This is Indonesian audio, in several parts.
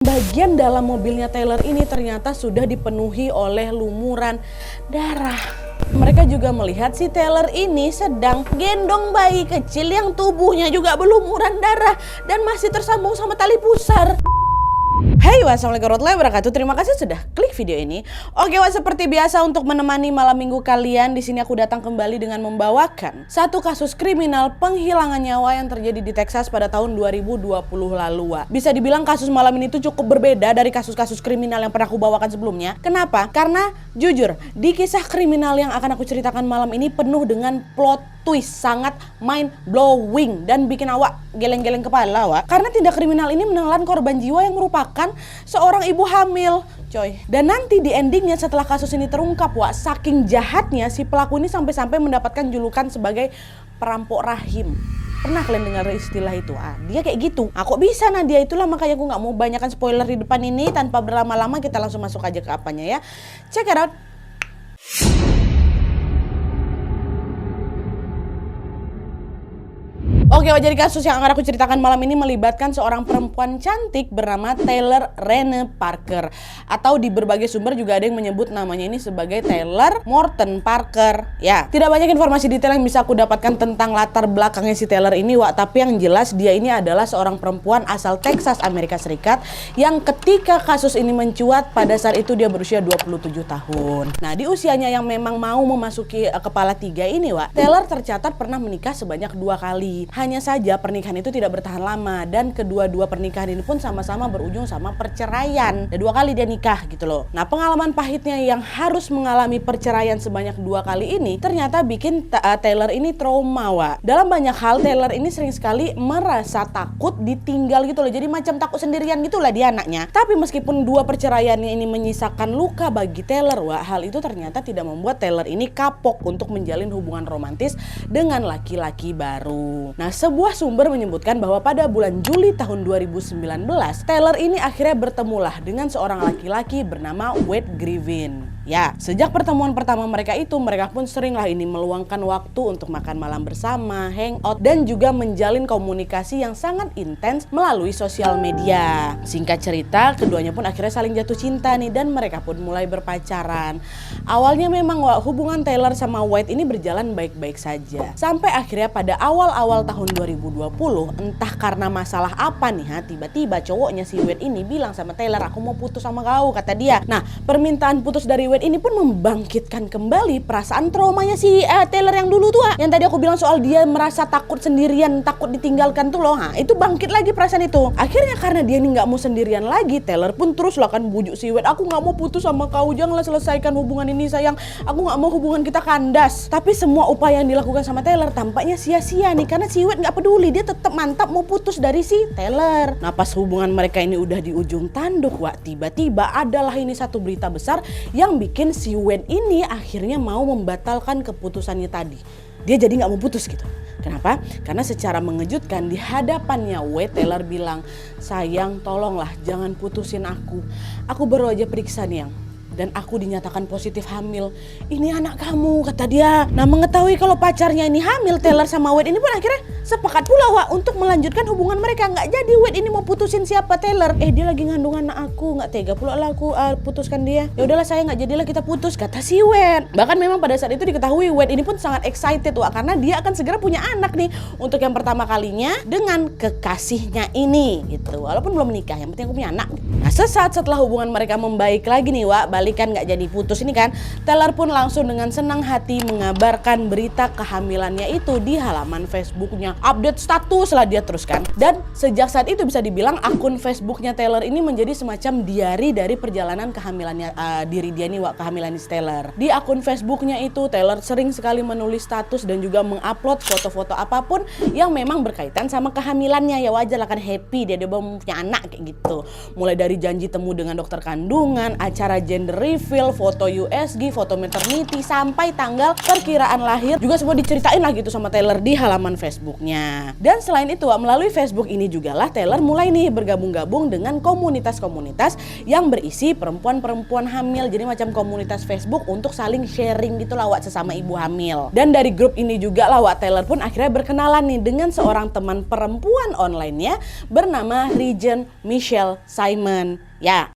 bagian dalam mobilnya Taylor ini ternyata sudah dipenuhi oleh lumuran darah. Mereka juga melihat si Taylor ini sedang gendong bayi kecil yang tubuhnya juga berlumuran darah dan masih tersambung sama tali pusar. Hey, wassalamualaikum warahmatullahi wabarakatuh. Terima kasih sudah klik video ini. Oke, seperti biasa untuk menemani malam minggu kalian, di sini aku datang kembali dengan membawakan satu kasus kriminal penghilangan nyawa yang terjadi di Texas pada tahun 2020 lalu. Bisa dibilang kasus malam ini tuh cukup berbeda dari kasus-kasus kriminal yang pernah aku bawakan sebelumnya. Kenapa? Karena jujur, di kisah kriminal yang akan aku ceritakan malam ini penuh dengan plot twist sangat mind blowing dan bikin awak geleng-geleng kepala, Wak. Karena tindak kriminal ini menelan korban jiwa yang merupakan seorang ibu hamil, coy. Dan nanti di endingnya setelah kasus ini terungkap, Wak, saking jahatnya si pelaku ini sampai-sampai mendapatkan julukan sebagai perampok rahim. Pernah kalian dengar istilah itu? Dia kayak gitu. Kok bisa dia itulah, makanya aku nggak mau banyakkan spoiler di depan ini. Tanpa berlama-lama kita langsung masuk aja ke apanya ya. Check it out. Oke, jadi kasus yang akan aku ceritakan malam ini melibatkan seorang perempuan cantik bernama Taylor Rene Parker. Atau di berbagai sumber juga ada yang menyebut namanya ini sebagai Taylor Morton Parker. Ya, tidak banyak informasi detail yang bisa aku dapatkan tentang latar belakangnya si Taylor ini, Wak. Tapi yang jelas dia ini adalah seorang perempuan asal Texas, Amerika Serikat, yang ketika kasus ini mencuat pada saat itu dia berusia 27 tahun. Nah, di usianya yang memang mau memasuki kepala 3 ini, Wak, Taylor tercatat pernah menikah sebanyak 2 kali. Hanya saja pernikahan itu tidak bertahan lama dan kedua-dua pernikahan ini pun sama-sama berujung sama perceraian. Dan 2 kali dia nikah gitu loh. Nah, pengalaman pahitnya yang harus mengalami perceraian sebanyak 2 kali ini ternyata bikin Taylor ini trauma, Wak. Dalam banyak hal Taylor ini sering sekali merasa takut ditinggal gitu loh. Jadi macam takut sendirian gitulah dia anaknya. Tapi meskipun 2 perceraiannya ini menyisakan luka bagi Taylor, Wak, hal itu ternyata tidak membuat Taylor ini kapok untuk menjalin hubungan romantis dengan laki-laki baru. Nah, sebuah sumber menyebutkan bahwa pada bulan Juli tahun 2019, Taylor ini akhirnya bertemulah dengan seorang laki-laki bernama Wade Griffin. Ya, sejak pertemuan pertama mereka itu, mereka pun seringlah ini meluangkan waktu untuk makan malam bersama, hangout, dan juga menjalin komunikasi yang sangat intens melalui sosial media. Singkat cerita, keduanya pun akhirnya saling jatuh cinta nih, dan mereka pun mulai berpacaran. Awalnya memang, Wak, hubungan Taylor sama Wade ini berjalan baik-baik saja. Sampai akhirnya pada awal-awal tahun 2020, entah karena masalah apa nih, tiba-tiba cowoknya si Wade ini bilang sama Taylor, "Aku mau putus sama kau," kata dia. Nah, permintaan putus dari Wade ini pun membangkitkan kembali perasaan traumanya si Taylor yang dulu tuh, yang tadi aku bilang soal dia merasa takut sendirian, takut ditinggalkan tuh loh. Itu bangkit lagi perasaan itu. Akhirnya karena dia ini nggak mau sendirian lagi, Taylor pun terus lah kan bujuk si Wade, "Aku nggak mau putus sama kau, janganlah selesaikan hubungan ini sayang, aku nggak mau hubungan kita kandas." Tapi semua upaya yang dilakukan sama Taylor tampaknya sia-sia nih, karena si Wade nggak peduli, dia tetap mantap mau putus dari si Taylor. Nah, pas hubungan mereka ini udah di ujung tanduk, Wak, tiba-tiba adalah ini satu berita besar yang bikin si Wade ini akhirnya mau membatalkan keputusannya tadi. Dia jadi nggak mau putus gitu. Kenapa? Karena secara mengejutkan di hadapannya Wade, Taylor bilang, "Sayang, tolonglah jangan putusin aku. Aku baru aja periksa nih, yang dan aku dinyatakan positif hamil. Ini anak kamu," kata dia. Nah, mengetahui kalau pacarnya ini hamil, Taylor sama Wade ini pun akhirnya sepakat pula, Wak, untuk melanjutkan hubungan mereka. Nggak jadi Wade ini mau putusin siapa, Taylor. Dia lagi ngandung anak aku, nggak tega pula lah aku putuskan dia. Ya udahlah saya, nggak jadilah kita putus, kata si Wade. Bahkan memang pada saat itu diketahui Wade ini pun sangat excited, Wak, karena dia akan segera punya anak nih untuk yang pertama kalinya dengan kekasihnya ini gitu. Walaupun belum menikah, yang penting aku punya anak. Nah, sesaat setelah hubungan mereka membaik lagi nih, Wak, balikan nggak jadi putus ini kan, Taylor pun langsung dengan senang hati mengabarkan berita kehamilannya itu di halaman Facebooknya. Update status lah dia teruskan. Dan sejak saat itu bisa dibilang akun Facebooknya Taylor ini menjadi semacam diary dari perjalanan kehamilannya diri dia nih, Wak, kehamilan Taylor. Di akun Facebooknya itu Taylor sering sekali menulis status dan juga mengupload foto-foto apapun yang memang berkaitan sama kehamilannya. Ya wajar lah kan, happy dia baru punya anak kayak gitu. Mulai dari janji temu dengan dokter kandungan, acara gender reveal, foto USG, foto maternity, sampai tanggal perkiraan lahir juga semua diceritain lah gitu sama Taylor di halaman Facebooknya. Dan selain itu melalui Facebook ini juga lah Taylor mulai nih bergabung-gabung dengan komunitas-komunitas yang berisi perempuan-perempuan hamil. Jadi macam komunitas Facebook untuk saling sharing gitu lah sesama ibu hamil. Dan dari grup ini juga lah Taylor pun akhirnya berkenalan nih dengan seorang teman perempuan online-nya bernama Regine Michelle Simon. Ya.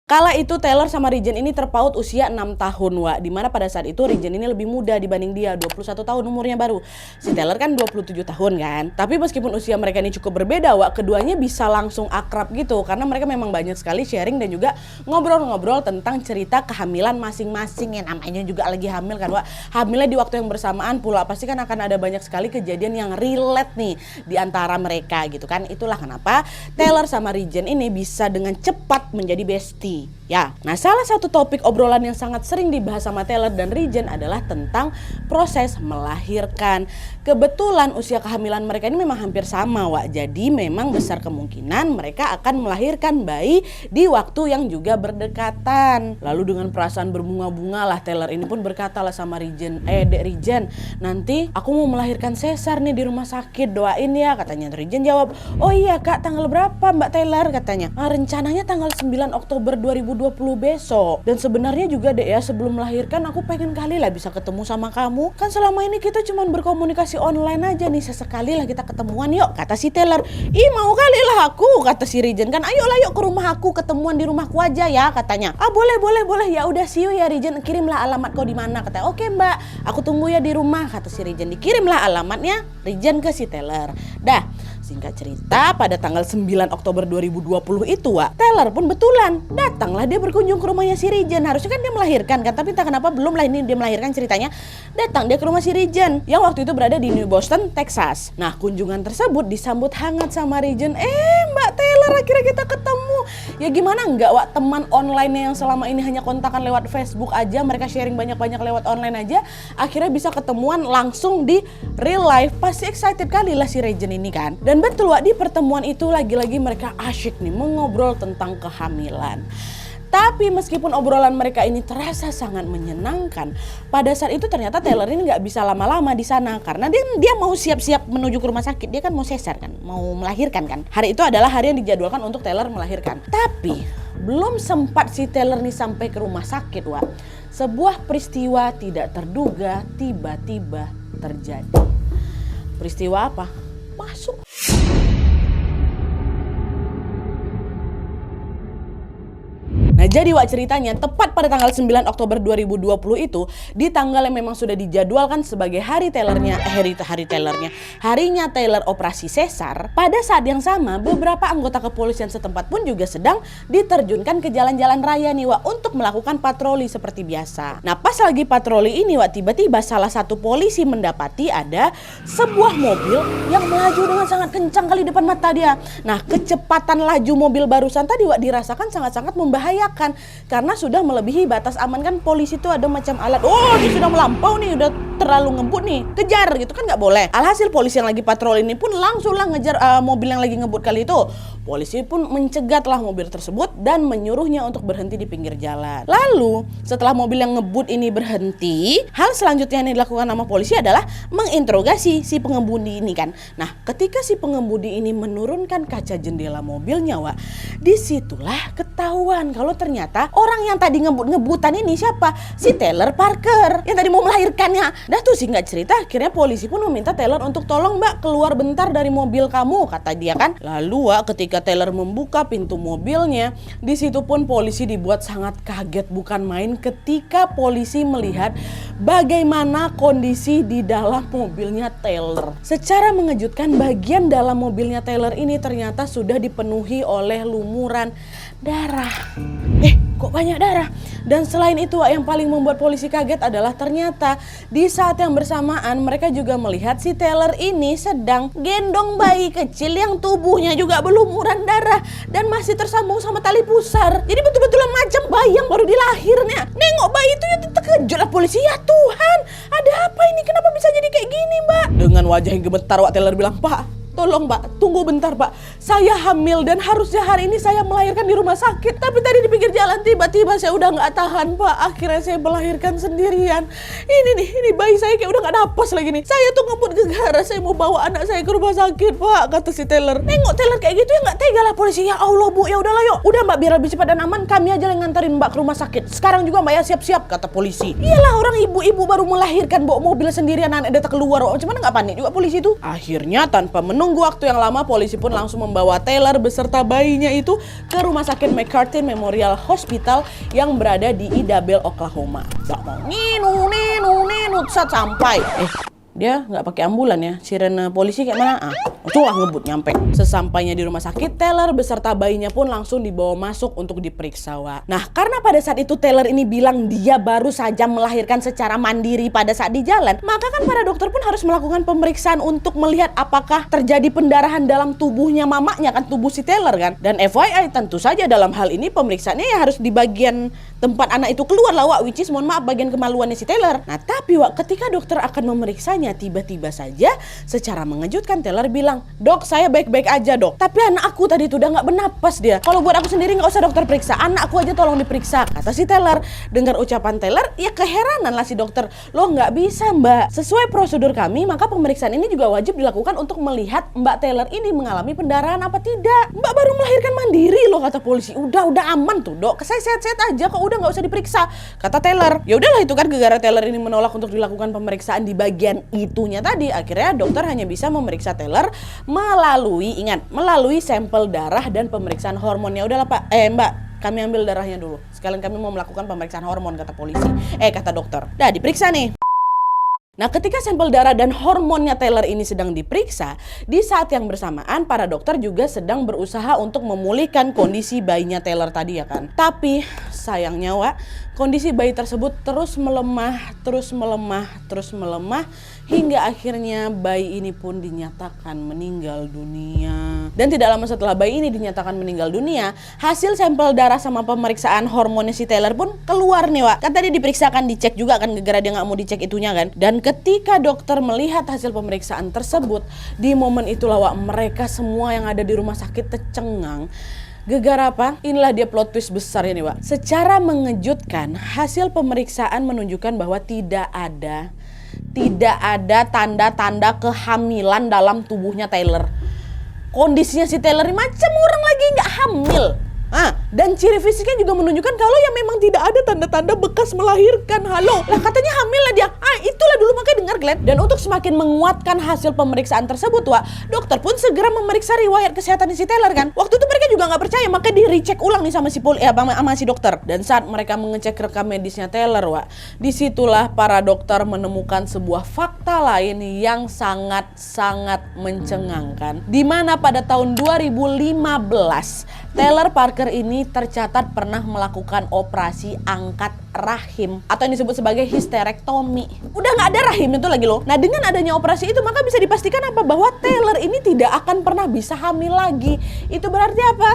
Kala itu Taylor sama Regine ini terpaut usia 6 tahun dimana pada saat itu Regine ini lebih muda dibanding dia, 21 tahun umurnya baru. Si Taylor kan 27 tahun kan. Tapi meskipun usia mereka ini cukup berbeda keduanya bisa langsung akrab gitu karena mereka memang banyak sekali sharing dan juga ngobrol-ngobrol tentang cerita kehamilan masing-masing. Yang namanya juga lagi hamil kan hamilnya di waktu yang bersamaan pula, pasti kan akan ada banyak sekali kejadian yang relate nih di antara mereka gitu kan. Itulah kenapa Taylor sama Regine ini bisa dengan cepat menjadi bestie. Ya, nah salah satu topik obrolan yang sangat sering dibahas sama Taylor dan Regine adalah tentang proses melahirkan. Kebetulan usia kehamilan mereka ini memang hampir sama jadi memang besar kemungkinan mereka akan melahirkan bayi di waktu yang juga berdekatan. Lalu dengan perasaan berbunga-bunga lah Taylor ini pun berkata lah sama Regine, Dek Regine, nanti aku mau melahirkan sesar nih di rumah sakit, doain ya katanya. Regine jawab, oh iya kak, tanggal berapa Mbak Taylor katanya. Rencananya tanggal 9 Oktober 2020 besok. Dan sebenarnya juga deh ya, sebelum melahirkan aku pengen kali lah bisa ketemu sama kamu. Kan selama ini kita cuma berkomunikasi online aja nih, sesekali lah kita ketemuan yuk, kata si Taylor. Ih mau kali lah aku, kata si Regine kan. Ayolah yuk ke rumah aku, ketemuan di rumahku aja ya katanya. Boleh ya udah see you ya Regine, kirimlah alamat kau di mana katanya. Oke mbak, aku tunggu ya di rumah, kata si Regine. Dikirimlah alamatnya Regine ke si Taylor. Dah, singkat cerita pada tanggal 9 Oktober 2020 itu Taylor pun betulan datanglah dia berkunjung ke rumahnya si Regine. Harusnya kan dia melahirkan kan, tapi entah kenapa belum lah ini dia melahirkan ceritanya. Datang dia ke rumah si Regine yang waktu itu berada di New Boston, Texas. Nah kunjungan tersebut disambut hangat sama Regine. Mbak Taylor akhirnya kita ketemu. Ya gimana enggak teman online yang selama ini hanya kontakan lewat Facebook aja, mereka sharing banyak-banyak lewat online aja, akhirnya bisa ketemuan langsung di real life. Pasti excited kali lah si Regine ini kan. Dan betul di pertemuan itu lagi-lagi mereka asyik nih mengobrol tentang kehamilan. Tapi meskipun obrolan mereka ini terasa sangat menyenangkan, pada saat itu ternyata Taylor ini nggak bisa lama-lama di sana karena dia mau siap-siap menuju ke rumah sakit. Dia kan mau sesar kan, mau melahirkan kan. Hari itu adalah hari yang dijadwalkan untuk Taylor melahirkan. Tapi belum sempat si Taylor nih sampai ke rumah sakit sebuah peristiwa tidak terduga tiba-tiba terjadi. Peristiwa apa? Masuk. Nah jadi ceritanya tepat pada tanggal 9 Oktober 2020 itu, di tanggal yang memang sudah dijadwalkan sebagai harinya Taylor operasi sesar. Pada saat yang sama beberapa anggota kepolisian setempat pun juga sedang diterjunkan ke jalan-jalan raya nih untuk melakukan patroli seperti biasa. Nah pas lagi patroli ini tiba-tiba salah satu polisi mendapati ada sebuah mobil yang melaju dengan sangat kencang kali depan mata dia. Nah kecepatan laju mobil barusan tadi dirasakan sangat-sangat membahayakan karena sudah melebihi batas aman kan. Polisi itu ada macam alat, ini sudah melampau nih, udah terlalu ngebut nih, kejar gitu kan nggak boleh. Alhasil polisi yang lagi patroli ini pun langsung lah ngejar mobil yang lagi ngebut kali itu. Polisi pun mencegatlah mobil tersebut dan menyuruhnya untuk berhenti di pinggir jalan. Lalu setelah mobil yang ngebut ini berhenti, hal selanjutnya yang dilakukan sama polisi adalah menginterogasi si pengemudi ini kan. Nah ketika si pengemudi ini menurunkan kaca jendela mobilnya disitulah ketahuan kalau ternyata orang yang tadi ngebut-ngebutan ini siapa? Si Taylor Parker yang tadi mau melahirkannya. Dah tuh singkat cerita akhirnya polisi pun meminta Taylor untuk tolong mbak keluar bentar dari mobil kamu, kata dia kan. Lalu ketika Taylor membuka pintu mobilnya, di situ pun polisi dibuat sangat kaget bukan main ketika polisi melihat bagaimana kondisi di dalam mobilnya Taylor. Secara mengejutkan bagian dalam mobilnya Taylor ini ternyata sudah dipenuhi oleh lumuran darah. Kok banyak darah? Dan selain itu yang paling membuat polisi kaget adalah ternyata di saat yang bersamaan mereka juga melihat si Taylor ini sedang gendong bayi kecil yang tubuhnya juga berlumuran darah dan masih tersambung sama tali pusar. Jadi betul-betul macam bayi yang baru dilahirnya. Nengok bayi itu ya terkejut lah polisi. Ya Tuhan, ada apa ini? Kenapa bisa jadi kayak gini mbak? Dengan wajah yang gemetar Taylor bilang, Pak, Tolong Mbak, tunggu bentar Mbak. Saya hamil dan harusnya hari ini saya melahirkan di rumah sakit. Tapi tadi di pinggir jalan tiba-tiba saya udah nggak tahan Pak. Akhirnya saya melahirkan sendirian. Ini bayi saya kayak udah nggak napas lagi nih. Saya tuh ngebut gegara, saya mau bawa anak saya ke rumah sakit Pak, kata si teller. Nengok teller kayak gitu ya nggak tega lah polisi. Ya Allah Bu, ya udahlah yuk. Udah Mbak, biar lebih cepat dan aman, kami aja yang nganterin Mbak ke rumah sakit. Sekarang juga Mbak ya siap-siap, kata polisi. Iyalah, orang ibu-ibu baru melahirkan bawa mobil sendirian, anak datang keluar. Cuman nggak panik juga polisi itu. Akhirnya tanpa menunggu waktu yang lama, polisi pun langsung membawa Taylor beserta bayinya itu ke rumah sakit McCarthy Memorial Hospital yang berada di Idabel, Oklahoma. Gak mau saat sampai. Dia nggak pakai ambulan ya, sirene polisi kayak mana? Cuma ngebut nyampe. Sesampainya di rumah sakit, Taylor beserta bayinya pun langsung dibawa masuk untuk diperiksa, Wak. Nah, karena pada saat itu Taylor ini bilang dia baru saja melahirkan secara mandiri pada saat di jalan, maka kan para dokter pun harus melakukan pemeriksaan untuk melihat apakah terjadi pendarahan dalam tubuhnya mamanya, kan tubuh si Taylor kan. Dan FYI, tentu saja dalam hal ini pemeriksaannya ya harus di bagian tempat anak itu keluar lah, Wak, which is mohon maaf bagian kemaluannya si Taylor. Nah, tapi Wak, ketika dokter akan memeriksanya, tiba-tiba saja secara mengejutkan Taylor bilang, "Dok, saya baik-baik aja dok, tapi anak aku tadi tuh udah nggak bernapas dia. Kalau buat aku sendiri nggak usah dokter periksa, anak aku aja tolong diperiksa," kata si Taylor. Dengar ucapan Taylor, ya keheranan lah si dokter. "Loh nggak bisa Mbak, sesuai prosedur kami maka pemeriksaan ini juga wajib dilakukan untuk melihat Mbak Taylor ini mengalami pendarahan apa tidak. Mbak baru melahirkan mandiri loh," kata polisi. Udah aman tuh dok, saya sehat-sehat aja kok, udah nggak usah diperiksa," kata Taylor. Ya udahlah, itu kan gara-gara Taylor ini menolak untuk dilakukan pemeriksaan di bagian itunya tadi. Akhirnya dokter hanya bisa memeriksa Taylor melalui sampel darah dan pemeriksaan hormonnya. Udahlah Pak, Mbak, kami ambil darahnya dulu. Sekalian kami mau melakukan pemeriksaan hormon, kata polisi. Kata dokter. Dah diperiksa nih. Nah, ketika sampel darah dan hormonnya Taylor ini sedang diperiksa, di saat yang bersamaan para dokter juga sedang berusaha untuk memulihkan kondisi bayinya Taylor tadi ya kan. Tapi sayangnya Wak, kondisi bayi tersebut terus melemah hingga akhirnya bayi ini pun dinyatakan meninggal dunia. Dan tidak lama setelah bayi ini dinyatakan meninggal dunia, hasil sampel darah sama pemeriksaan hormonnya si Taylor pun keluar nih Wak. Kan tadi diperiksakan, dicek juga kan, gara-gara dia nggak mau dicek itunya kan. Dan ketika dokter melihat hasil pemeriksaan tersebut, di momen itulah Wak, mereka semua yang ada di rumah sakit tercengang. Gegara apa? Inilah dia plot twist besar ini Wak. Secara mengejutkan, hasil pemeriksaan menunjukkan bahwa tidak ada tanda-tanda kehamilan dalam tubuhnya Taylor. Kondisinya si Taylor ini macam orang lagi nggak hamil. Dan ciri fisiknya juga menunjukkan kalau ya memang tidak ada tanda-tanda bekas melahirkan. Halo, lah katanya hamil lah dia. Itulah dulu makanya dengar Glenn. Dan untuk semakin menguatkan hasil pemeriksaan tersebut Wak, dokter pun segera memeriksa riwayat kesehatan si Taylor kan. Waktu itu mereka juga nggak percaya, makanya di recheck ulang nih sama si dokter. Dan saat mereka mengecek rekam medisnya Taylor Wak, disitulah para dokter menemukan sebuah fakta lain yang sangat mencengangkan. Dimana pada tahun 2015 Taylor Parker ini tercatat pernah melakukan operasi angkat rahim atau yang disebut sebagai histerektomi. Udah nggak ada rahim itu lagi loh. Nah, dengan adanya operasi itu maka bisa dipastikan apa? Bahwa Taylor ini tidak akan pernah bisa hamil lagi. Itu berarti apa?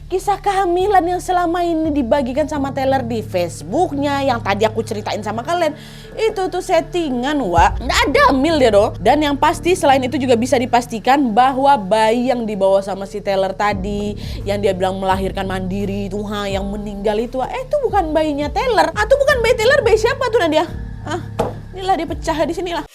Kisah kehamilan yang selama ini dibagikan sama Taylor di Facebooknya yang tadi aku ceritain sama kalian, itu tuh settingan Wak. Nggak ada hamil dia dong. Dan yang pasti selain itu juga bisa dipastikan bahwa bayi yang dibawa sama si Taylor tadi, yang dia bilang melahirkan mandiri itu, yang meninggal itu, itu bukan bayinya Taylor. Atau bukan bayi Taylor, bayi siapa tuh Nadia? Inilah dia pecah di sinilah.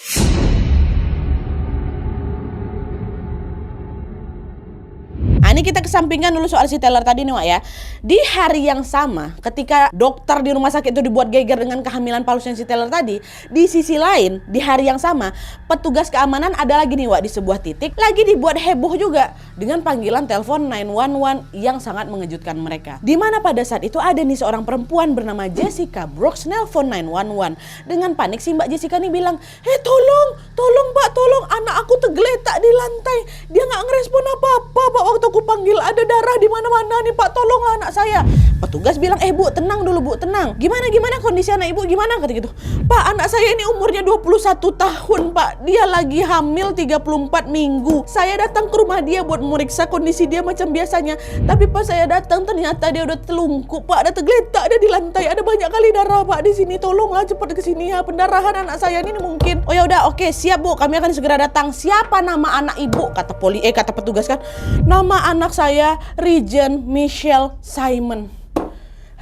Ini kita kesampingkan dulu soal si Taylor tadi nih Wak ya. Di hari yang sama ketika dokter di rumah sakit itu dibuat geger dengan kehamilan palsunya si Taylor tadi, di sisi lain di hari yang sama petugas keamanan ada lagi nih Wak di sebuah titik lagi dibuat heboh juga dengan panggilan telepon 911 yang sangat mengejutkan mereka. Dimana pada saat itu ada nih seorang perempuan bernama Jessica Brooks nelpon 911. Dengan panik si Mbak Jessica nih bilang, tolong Mbak, tolong anak aku tergeletak di lantai. Dia nggak ngerespon apa-apa Pak waktu aku panggil ada darah di mana-mana nih Pak, tolonglah anak saya. Petugas bilang, Bu, tenang dulu Bu, tenang. Gimana kondisi anak Ibu gimana? Kata gitu. Pak, anak saya ini umurnya 21 tahun Pak. Dia lagi hamil 34 minggu. Saya datang ke rumah dia buat memeriksa kondisi dia macam biasanya. Tapi pas saya datang ternyata dia udah telungkup Pak. Ada tergeletak dia di lantai. Ada banyak kali darah Pak di sini. Tolonglah cepat ke sini ya. Pendarahan anak saya ini mungkin. Oh ya udah, oke, siap Bu. Kami akan segera datang. Siapa nama anak Ibu? Kata kata petugas kan. Nama anak saya Regen Michelle Simon.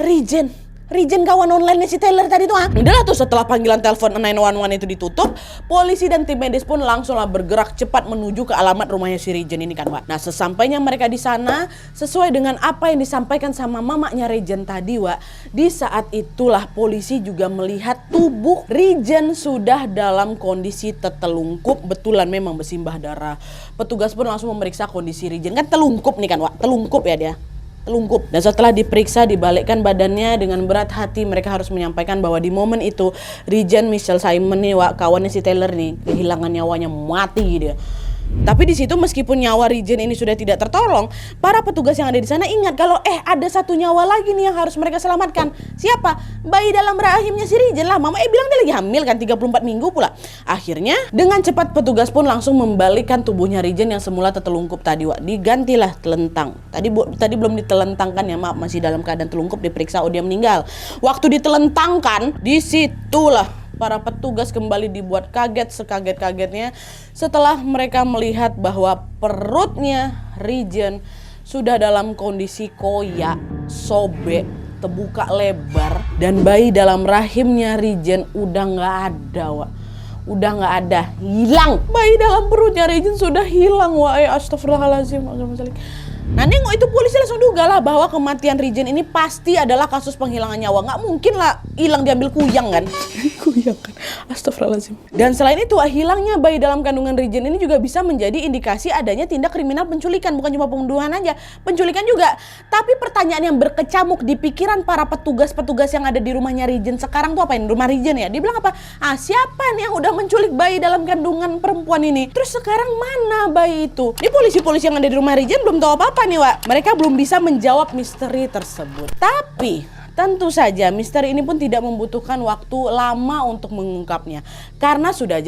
Regen kawan online si Taylor tadi tuh. Udahlah tuh, setelah panggilan telepon 911 itu ditutup, polisi dan tim medis pun langsunglah bergerak cepat menuju ke alamat rumahnya si Regen ini kan Wak. Nah sesampainya mereka di sana, sesuai dengan apa yang disampaikan sama mamanya Regen tadi Wak, di saat itulah polisi juga melihat tubuh Regen sudah dalam kondisi tertelungkup, betulan memang bersimbah darah. Petugas pun langsung memeriksa kondisi Regen, kan telungkup nih kan Wak, telungkup ya dia. Telungkup. Dan setelah diperiksa, dibalikkan badannya dengan berat hati, mereka harus menyampaikan bahwa di momen itu Regen Michelle Simon nih Wak, kawannya si Taylor nih, kehilangan nyawanya, mati dia. Tapi di situ meskipun nyawa Regen ini sudah tidak tertolong, para petugas yang ada di sana ingat kalau ada satu nyawa lagi nih yang harus mereka selamatkan. Siapa? Bayi dalam rahimnya si Regen lah. Mama bilang dia lagi hamil kan, 34 minggu pula. Akhirnya dengan cepat petugas pun langsung membalikkan tubuhnya Regen yang semula tertelungkup tadi Wak, digantilah telentang. Tadi belum ditelentangkan ya, maaf, masih dalam keadaan telungkup, diperiksa, dia meninggal. Waktu ditelentangkan, disitulah para petugas kembali dibuat kaget sekaget-kagetnya setelah mereka melihat bahwa perutnya Regen sudah dalam kondisi koyak, sobek, terbuka lebar, dan bayi dalam rahimnya Regen udah nggak ada Wak. Udah nggak ada, hilang. Bayi dalam perutnya Regen sudah hilang Wak. Astagfirullahaladzim. Nah nengok itu polisi langsung duga lah bahwa kematian Regen ini pasti adalah kasus penghilangan nyawa. Nggak mungkin lah hilang diambil kuyang kan. Kuyang kan, astagfirullahaladzim. Dan selain itu hilangnya bayi dalam kandungan Regen ini juga bisa menjadi indikasi adanya tindak kriminal penculikan. Bukan cuma pembunuhan aja, penculikan juga. Tapi pertanyaan yang berkecamuk di pikiran para petugas-petugas yang ada di rumahnya Regen sekarang tuh apa ini? Rumah Regen ya, dia bilang apa? Siapa nih yang udah menculik bayi dalam kandungan perempuan ini? Terus sekarang mana bayi itu? Ini polisi-polisi yang ada di rumah Regen belum tahu apa-apa nih Wak. Mereka belum bisa menjawab misteri tersebut. Tapi tentu saja misteri ini pun tidak membutuhkan waktu lama untuk mengungkapnya. Karena sudah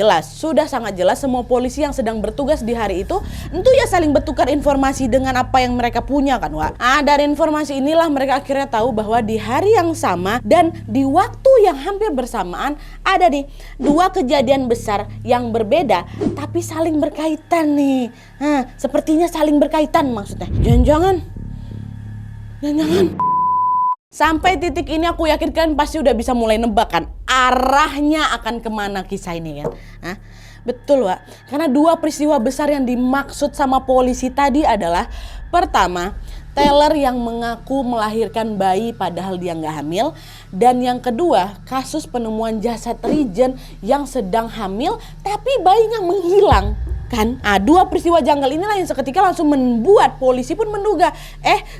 sangat jelas semua polisi yang sedang bertugas di hari itu tentu ya saling bertukar informasi dengan apa yang mereka punya kan Wak. Dari informasi inilah mereka akhirnya tahu bahwa di hari yang sama dan di waktu yang hampir bersamaan ada nih dua kejadian besar yang berbeda tapi saling berkaitan nih. Sepertinya saling berkaitan maksudnya. Jangan-jangan sampai titik ini aku yakin kalian pasti udah bisa mulai nebak kan arahnya akan kemana kisah ini kan. Betul Wak, karena dua peristiwa besar yang dimaksud sama polisi tadi adalah pertama, Taylor yang mengaku melahirkan bayi padahal dia nggak hamil, dan yang kedua kasus penemuan jasad Regen yang sedang hamil tapi bayinya menghilang. Kan? Dua peristiwa janggal inilah yang seketika langsung membuat polisi pun menduga,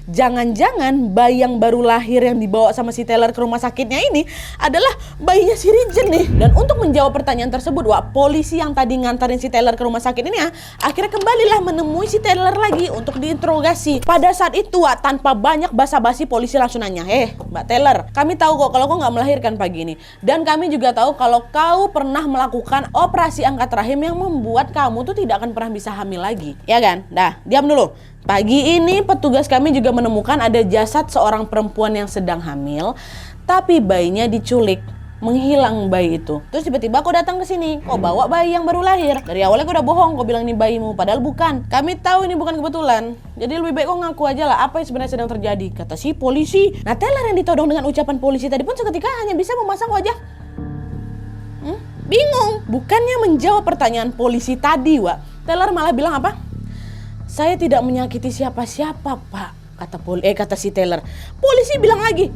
jangan-jangan bayi yang baru lahir yang dibawa sama si Taylor ke rumah sakitnya ini adalah bayinya si Regen nih. Dan untuk menjawab pertanyaan tersebut, Wak, polisi yang tadi ngantarin si Taylor ke rumah sakit ini akhirnya kembalilah menemui si Taylor lagi untuk diinterogasi. Pada saat itu, Wak, tanpa banyak basa-basi polisi langsung nanya, Mbak Taylor, kami tahu kok kalau kau nggak melahirkan pagi ini, dan kami juga tahu kalau kau pernah melakukan operasi angkat rahim yang membuat kamu tuh tidak akan pernah bisa hamil lagi, ya kan? Dah, diam dulu. Pagi ini petugas kami juga menemukan ada jasad seorang perempuan yang sedang hamil, tapi bayinya diculik, menghilang bayi itu. Terus tiba-tiba kau datang ke sini, kau bawa bayi yang baru lahir. Dari awalnya kau udah bohong, kau bilang ini bayimu, padahal bukan. Kami tahu ini bukan kebetulan. Jadi lebih baik kau ngaku aja lah apa yang sebenarnya sedang terjadi, kata si polisi. Nah, Taylor yang ditodong dengan ucapan polisi tadi pun seketika hanya bisa memasang wajah bingung. Bukannya menjawab pertanyaan polisi tadi, Wak, Taylor malah bilang apa? Saya tidak menyakiti siapa-siapa, Pak, kata si Taylor. Polisi bilang lagi,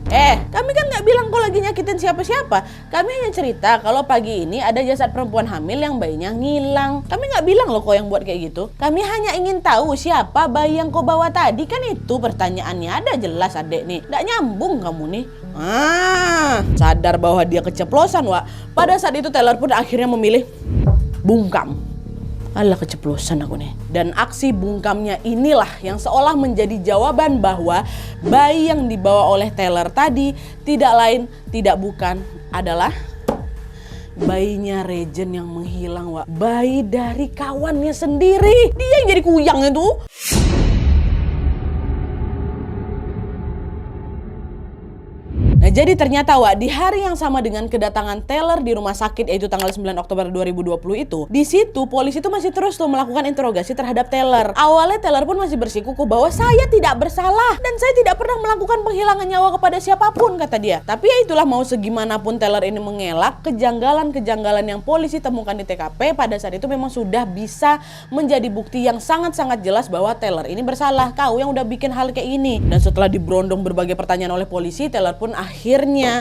kami kan nggak bilang kau lagi nyakitin siapa-siapa. Kami hanya cerita kalau pagi ini ada jasad perempuan hamil yang bayinya ngilang. Kami nggak bilang loh kau yang buat kayak gitu. Kami hanya ingin tahu siapa bayi yang kau bawa tadi, kan itu pertanyaannya. Ada jelas adek nih, nggak nyambung kamu nih. Sadar bahwa dia keceplosan, Wak. Pada saat itu Taylor pun akhirnya memilih bungkam. Alah, keceplosan aku nih. Dan aksi bungkamnya inilah yang seolah menjadi jawaban bahwa bayi yang dibawa oleh Taylor tadi tidak lain tidak bukan adalah bayinya Regent yang menghilang, Wak. Bayi dari kawannya sendiri. Dia yang jadi kuyang itu. Nah, jadi ternyata, Wak, di hari yang sama dengan kedatangan Taylor di rumah sakit, yaitu tanggal 9 Oktober 2020 itu, di situ polisi itu masih terus tuh melakukan interogasi terhadap Taylor. Awalnya Taylor pun masih bersikukuh bahwa saya tidak bersalah dan saya tidak pernah melakukan penghilangan nyawa kepada siapapun, kata dia. Tapi ya itulah, mau segimanapun Taylor ini mengelak, kejanggalan-kejanggalan yang polisi temukan di TKP pada saat itu memang sudah bisa menjadi bukti yang sangat-sangat jelas bahwa Taylor ini bersalah. Kau yang udah bikin hal kayak ini. Dan setelah diberondong berbagai pertanyaan oleh polisi, Taylor pun akhirnya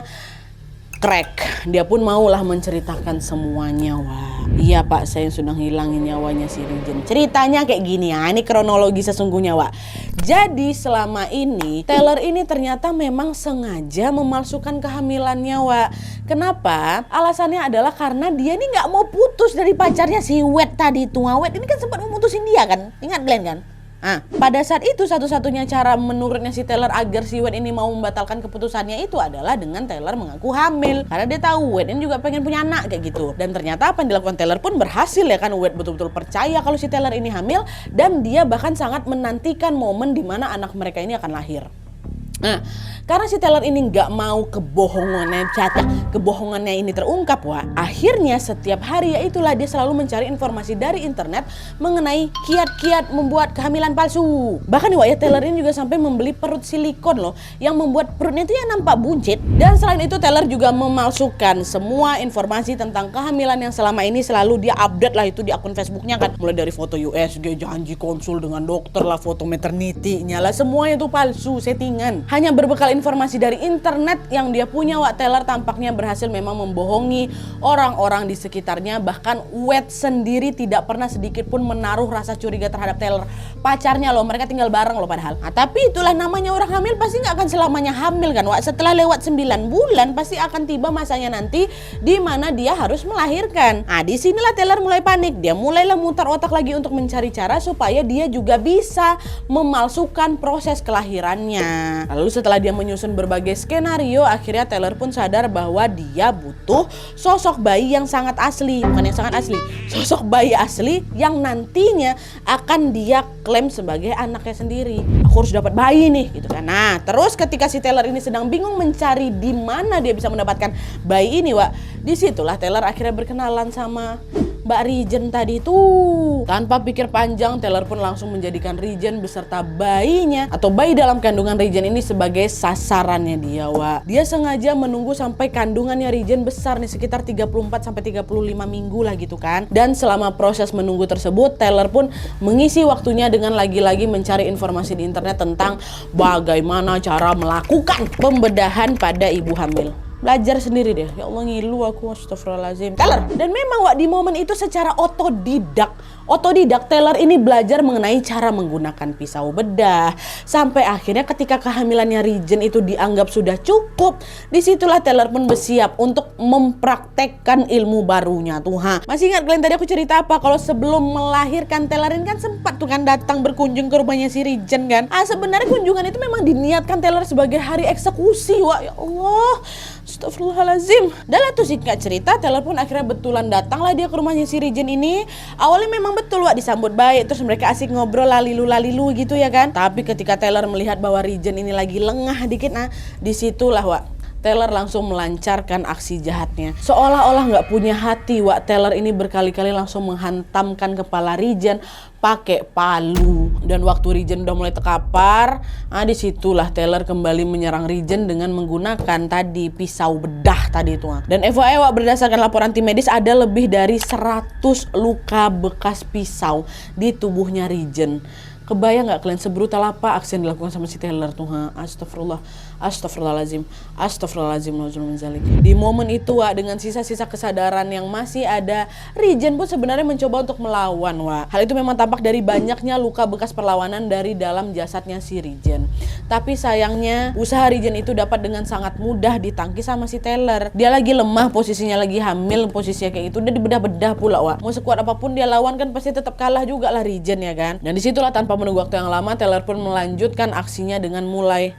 crack. Dia pun maulah menceritakan semuanya, Wah. Iya, Pak, saya sudah hilangin nyawanya si Regent. Ceritanya kayak gini ya, ini kronologi sesungguhnya, Wak. Jadi selama ini Taylor ini ternyata memang sengaja memalsukan kehamilannya, Wak. Kenapa? Alasannya adalah karena dia ini nggak mau putus dari pacarnya si Wet tadi tuh. Wet ini kan sempat memutusin dia kan, ingat Glenn kan? Nah, pada saat itu satu-satunya cara menurutnya si Taylor agar si Wade ini mau membatalkan keputusannya itu adalah dengan Taylor mengaku hamil. Karena dia tahu Wade ini juga pengen punya anak kayak gitu. Dan ternyata apa yang dilakukan Taylor pun berhasil ya kan. Wade betul-betul percaya kalau si Taylor ini hamil dan dia bahkan sangat menantikan momen di mana anak mereka ini akan lahir. Nah, karena si Taylor ini nggak mau kebohongannya ini terungkap, Wah. Akhirnya setiap hari ya itulah dia selalu mencari informasi dari internet mengenai kiat-kiat membuat kehamilan palsu. Bahkan Wah ya, Taylor ini juga sampai membeli perut silikon loh, yang membuat perutnya itu ya nampak buncit. Dan selain itu Taylor juga memalsukan semua informasi tentang kehamilan yang selama ini selalu dia update lah itu di akun Facebooknya kan. Mulai dari foto USG, janji konsul dengan dokter lah, foto maternity-nya lah, semuanya itu palsu, settingan. Hanya berbekal informasi dari internet yang dia punya, Wak, Taylor tampaknya berhasil memang membohongi orang-orang di sekitarnya. Bahkan Wade sendiri tidak pernah sedikit pun menaruh rasa curiga terhadap Taylor. Pacarnya loh, mereka tinggal bareng loh padahal. Nah, tapi itulah namanya orang hamil pasti nggak akan selamanya hamil kan, Wak. Setelah lewat 9 bulan pasti akan tiba masanya nanti di mana dia harus melahirkan. Nah, disinilah Taylor mulai panik. Dia mulailah mutar otak lagi untuk mencari cara supaya dia juga bisa memalsukan proses kelahirannya. Lalu setelah dia menyusun berbagai skenario, akhirnya Taylor pun sadar bahwa dia butuh sosok bayi yang sangat asli. Bukan yang sangat asli, sosok bayi asli yang nantinya akan dia klaim sebagai anaknya sendiri. Aku harus dapat bayi nih, gitu kan. Nah, terus ketika si Taylor ini sedang bingung mencari di mana dia bisa mendapatkan bayi ini, Wak, disitulah Taylor akhirnya berkenalan sama Mbak Regent tadi tuh. Tanpa pikir panjang, Taylor pun langsung menjadikan Regent beserta bayinya atau bayi dalam kandungan Regent ini sebagai sasarannya dia, Wak. Dia sengaja menunggu sampai kandungannya Regent besar nih, sekitar 34-35 minggu lah gitu kan. Dan selama proses menunggu tersebut, Taylor pun mengisi waktunya dengan lagi-lagi mencari informasi di internet tentang bagaimana cara melakukan pembedahan pada ibu hamil. Belajar sendiri deh. Ya Allah, ngilu aku, astagfirullahaladzim. Taylor. Dan memang, Wak, di momen itu secara otodidak Taylor ini belajar mengenai cara menggunakan pisau bedah. Sampai akhirnya ketika kehamilannya Regent itu dianggap sudah cukup, disitulah Taylor pun bersiap untuk mempraktekkan ilmu barunya tuh. Masih ingat kalian tadi aku cerita apa? Kalau sebelum melahirkan Taylor ini kan sempat tuh kan datang berkunjung ke rumahnya si Regent kan. Sebenarnya kunjungan itu memang diniatkan Taylor sebagai hari eksekusi, Wak. Ya Allah, astagfirullahaladzim. Dan lah tuh singkat cerita, Taylor pun akhirnya betulan datanglah dia ke rumahnya si Regent ini. Awalnya memang betul, Wak, disambut baik, terus mereka asik ngobrol lalilu gitu ya kan. Tapi ketika Taylor melihat bahwa Regent ini lagi lengah dikit, nah disitulah, Wak, Taylor langsung melancarkan aksi jahatnya. Seolah-olah nggak punya hati, Wak, Taylor ini berkali-kali langsung menghantamkan kepala Regent pakai palu. Dan waktu Regent udah mulai terkapar, disitulah Taylor kembali menyerang Regent dengan menggunakan tadi pisau bedah tadi itu. Dan FYI, Wak, berdasarkan laporan tim medis ada lebih dari 100 luka bekas pisau di tubuhnya Regent. Kebayang nggak kalian sebrutal apa aksi yang dilakukan sama si Taylor tuh? Astagfirullahaladzim. Di momen itu, Wak, dengan sisa-sisa kesadaran yang masih ada, Rijen pun sebenarnya mencoba untuk melawan, Wak. Hal itu memang tampak dari banyaknya luka bekas perlawanan dari dalam jasadnya si Rijen. Tapi sayangnya usaha Rijen itu dapat dengan sangat mudah ditangkis sama si Taylor. Dia lagi lemah, posisinya lagi hamil, posisinya kayak gitu, udah dibedah-bedah pula, Wak. Mau sekuat apapun dia lawan kan pasti tetap kalah juga lah Rijen, ya kan. Dan disitulah tanpa menunggu waktu yang lama, Taylor pun melanjutkan aksinya dengan mulai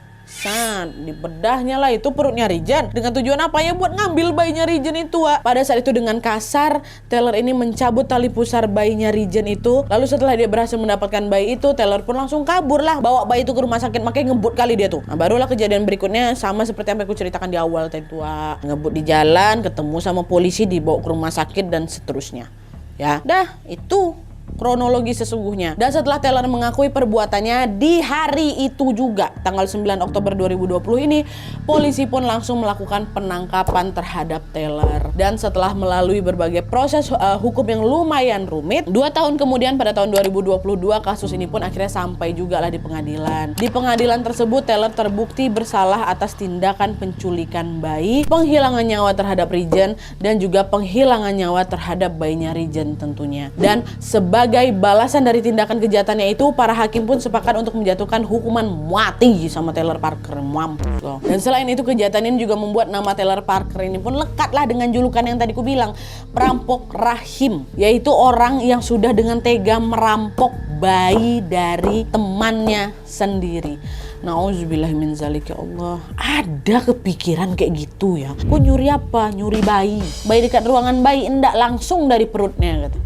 dibedahnya lah itu perutnya Rijen. Dengan tujuan apa ya? Buat ngambil bayinya Rijen itu, Wak. Pada saat itu dengan kasar, Taylor ini mencabut tali pusar bayinya Rijen itu. Lalu setelah dia berhasil mendapatkan bayi itu, Taylor pun langsung kabur lah, bawa bayi itu ke rumah sakit. Makanya ngebut kali dia tuh. Nah, barulah kejadian berikutnya sama seperti yang aku ceritakan di awal tadi tuh, Wak. Ngebut di jalan, ketemu sama polisi, dibawa ke rumah sakit dan seterusnya. Ya, dah itu kronologi sesungguhnya. Dan setelah Taylor mengakui perbuatannya di hari itu juga, tanggal 9 Oktober 2020 ini, polisi pun langsung melakukan penangkapan terhadap Taylor. Dan setelah melalui berbagai proses hukum yang lumayan rumit, 2 tahun kemudian pada tahun 2022 kasus ini pun akhirnya sampai juga lah di pengadilan. Di pengadilan tersebut Taylor terbukti bersalah atas tindakan penculikan bayi, penghilangan nyawa terhadap Rijen, dan juga penghilangan nyawa terhadap bayinya Rijen tentunya. Dan sebagai balasan dari tindakan kejahatannya itu, para hakim pun sepakat untuk menjatuhkan hukuman mati sama Taylor Parker. Mampus loh. Dan selain itu, kejahatan ini juga membuat nama Taylor Parker ini pun lekatlah dengan julukan yang tadi ku bilang, perampok rahim, yaitu orang yang sudah dengan tega merampok bayi dari temannya sendiri. Nauzubillah min zalik, ya Allah. Ada kepikiran kayak gitu ya? Kok nyuri apa? Nyuri bayi. Bayi dekat ruangan bayi, enggak langsung dari perutnya kata.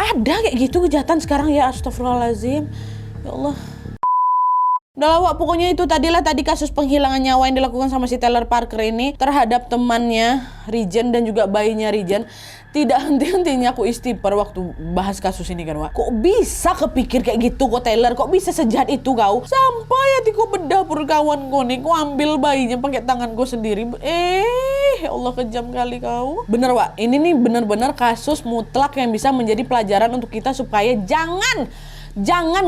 Ada kayak gitu kejahatan sekarang ya, astagfirullahaladzim. Ya Allah. Udah lah, Wak, pokoknya itu tadi kasus penghilangan nyawa yang dilakukan sama si Taylor Parker ini terhadap temannya Rijen dan juga bayinya Rijen. Tidak henti-hentinya aku istighfar waktu bahas kasus ini kan, Wak. Kok bisa kepikir kayak gitu kok Taylor? Kok bisa sejahat itu kau? Sampai hati kau bedah kawan kau nih, kau ambil bayinya pakai tangan kau sendiri. Ya Allah, kejam kali kau. Bener, Wak, ini nih bener-bener kasus mutlak yang bisa menjadi pelajaran untuk kita supaya jangan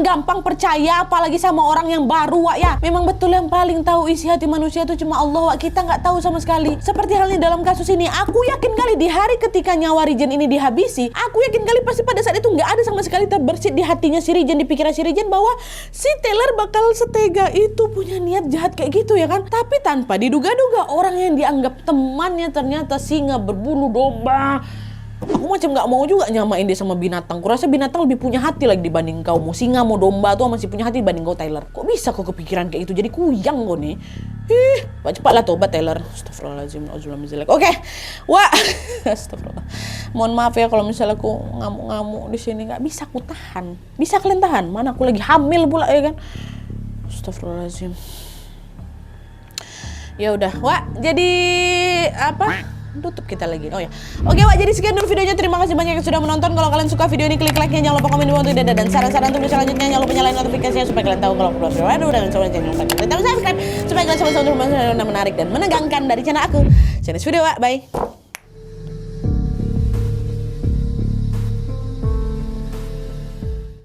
gampang percaya apalagi sama orang yang baru, Wak, ya. Memang betul yang paling tahu isi hati manusia itu cuma Allah, Wak. Kita nggak tahu sama sekali. Seperti halnya dalam kasus ini, aku yakin kali di hari ketika nyawa Rijen ini dihabisi, aku yakin kali pasti pada saat itu nggak ada sama sekali terbersit di hatinya si Rijen, di pikiran si Rijen bahwa si Taylor bakal setega itu punya niat jahat kayak gitu, ya kan. Tapi tanpa diduga-duga orang yang dianggap temannya ternyata singa berbulu domba. Aku macam nggak mau juga nyamain dia sama binatang. Kurasa binatang lebih punya hati lagi dibanding kau. Mau singa, mau domba tuh masih punya hati dibanding kau, Taylor. Kok bisa kau kepikiran kayak itu? Jadi kuyang kau nih. Cepatlah tobat, Taylor. Astagfirullahaladzim. Oke, Wah. Astagfirullah. Mohon maaf ya kalau misalnya aku ngamuk-ngamuk di sini. Nggak bisa aku tahan. Bisa kalian tahan? Mana aku lagi hamil pula, ya kan? Astagfirullahaladzim. Ya udah, Wah. Jadi apa? Tutup kita lagi. Oh ya. Oke, Wak, jadi sekian dulu videonya. Terima kasih banyak yang sudah menonton. Kalau kalian suka video ini, klik like-nya. Jangan lupa komen di bawah untuk dan saran-saran untuk selanjutnya. Jangan lupa nyalain notifikasinya supaya kalian tahu kalau upload video baru. Dan jangan lupa klik subscribe supaya kalian sama-sama menarik dan menegangkan dari channel aku. See you next video, Wak. Bye.